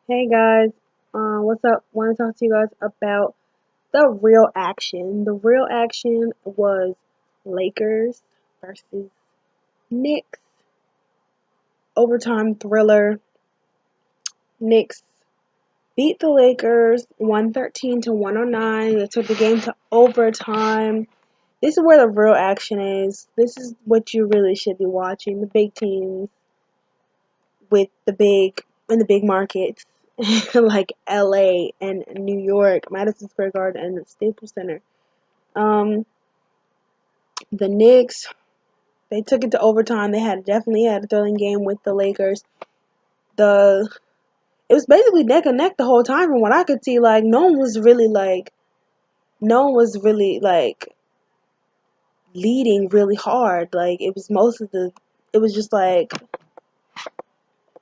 Hey guys, what's up? Want to talk to you guys about the real action. The real action was Lakers versus Knicks. Overtime thriller. Knicks beat the Lakers 113 to 109. They took the game to overtime. This is where the real action is. This is what you really should be watching. The big teams with the big markets like LA and New York, Madison Square Garden and the Staples Center. Um, the Knicks, they took it to overtime. They definitely had a thrilling game with the Lakers. The It was basically neck and neck the whole time from what I could see. Like no one was really like leading really hard. Like it was just like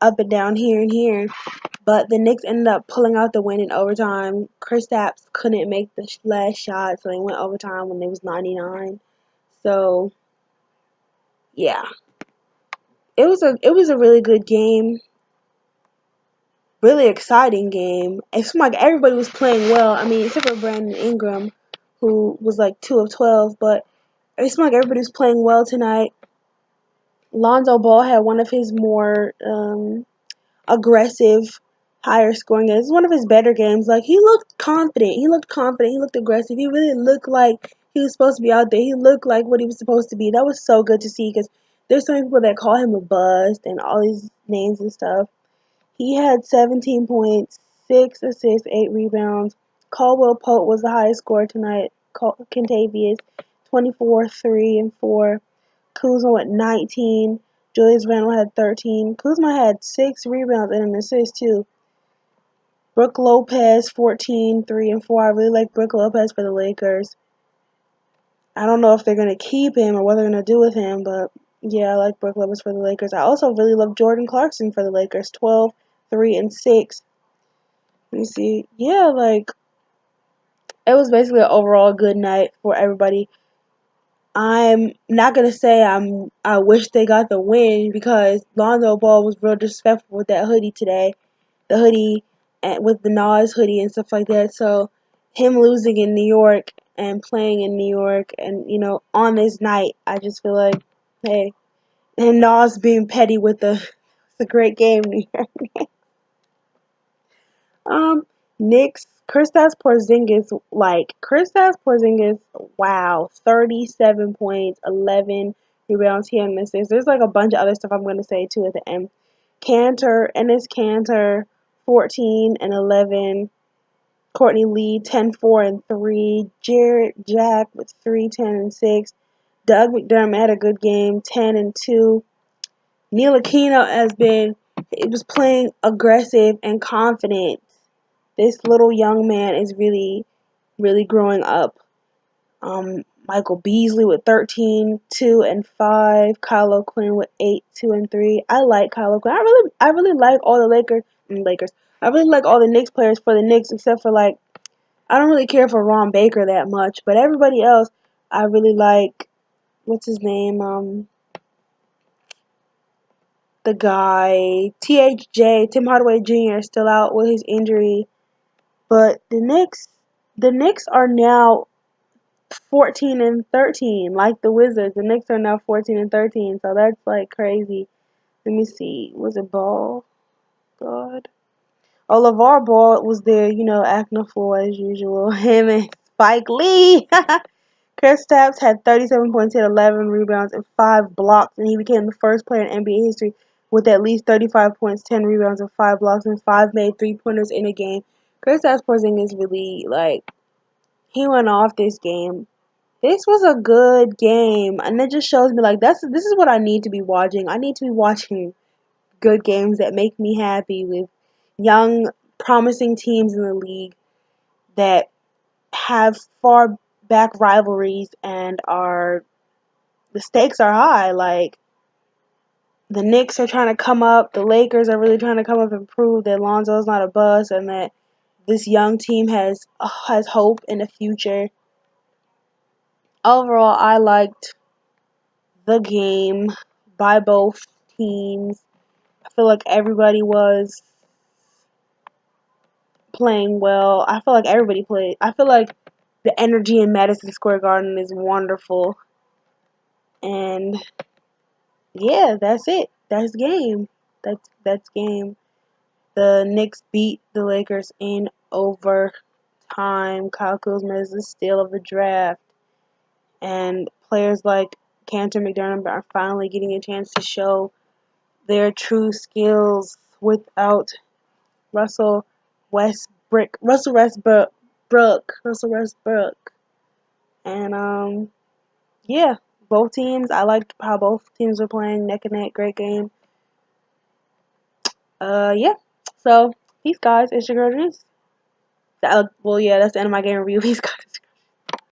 up and down here and here. But the Knicks ended up pulling out the win in overtime. Kristaps couldn't make the last shot, so they went overtime when it was 99. So yeah, it was a really good game, really exciting game. It seemed like everybody was playing well. I mean, except for Brandon Ingram, who was like 2 of 12, but it seemed like everybody was playing well tonight. Lonzo Ball had one of his more aggressive, higher scoring games. It's one of his better games. Like he looked confident. He looked confident. He looked aggressive. He really looked like he was supposed to be out there. He looked like what he was supposed to be. That was so good to see because there's so many people that call him a bust and all these names and stuff. He had 17 points, 6 assists, 8 rebounds. Caldwell Pope was the highest scorer tonight. Kentavious, 24, 3, and 4. Kuzma with 19. Julius Randle had 13. Kuzma had 6 rebounds and an assist too. Brook Lopez, 14, 3, and 4. I really like Brook Lopez for the Lakers. I don't know if they're going to keep him or what they're going to do with him, but yeah, I like Brook Lopez for the Lakers. I also really love Jordan Clarkson for the Lakers. 12, 3, and 6. Let me see. Yeah, like, it was basically an overall good night for everybody. I'm not gonna say I wish they got the win because Lonzo Ball was real disrespectful with that hoodie today. The hoodie and with the Nas hoodie and stuff like that. So him losing in New York and playing in New York and on this night, I just feel like hey, and Nas being petty with the great game New York. Um, Knicks, Kristaps Porzingis, wow, 37 points, 11 rebounds, he had an assist. There's like a bunch of other stuff I'm gonna say too at the end. Cantor, 14 and 11. Courtney Lee, 10, 4, and 3. Jared Jack with 3, 10, and 6. Doug McDermott had a good game, 10 and 2. Neil Aquino he was playing aggressive and confident. This little young man is really, really growing up. Michael Beasley with 13, 2, and 5. Kyle O'Quinn with 8, 2, and 3. I like Kyle O'Quinn. I really like all the Lakers. I really like all the Knicks players for the Knicks, except for like I don't really care for Ron Baker that much, but everybody else I really like. What's his name? The guy THJ Tim Hardaway Jr. is still out with his injury, but the Knicks are now 14 and 13, like the Wizards. The Knicks are now 14 and 13, so that's like crazy. Let me see. Was it Ball? God. Oh, LeVar Ball was there, acting a fool as usual. Him and Spike Lee. Kristaps had 37 points, had 11 rebounds, and 5 blocks, and he became the first player in NBA history with at least 35 points, 10 rebounds, and 5 blocks, and 5 made three-pointers in a game. Kristaps Porzingis really, like, he went off this game. This was a good game, and it just shows me like this is what I need to be watching. I need to be watching good games that make me happy with young, promising teams in the league that have far back rivalries and are the stakes are high. Like the Knicks are trying to come up, the Lakers are really trying to come up and prove that Lonzo's not a bust and that this young team has hope in the future. Overall, I liked the game by both teams. I feel like everybody was playing well. I feel like everybody played. I feel like the energy in Madison Square Garden is wonderful. And yeah, that's it. That's game. That's game. The Knicks beat the Lakers in overtime. Kyle Kuzma is the steal of the draft. And players like Cantor McDermott are finally getting a chance to show their true skills without Russell Westbrook. Russell Westbrook. And yeah, both teams. I liked how both teams were playing neck and neck. Great game. Yeah. So peace, guys. It's your girl Juice. Well, yeah, that's the end of my game review. Peace, guys.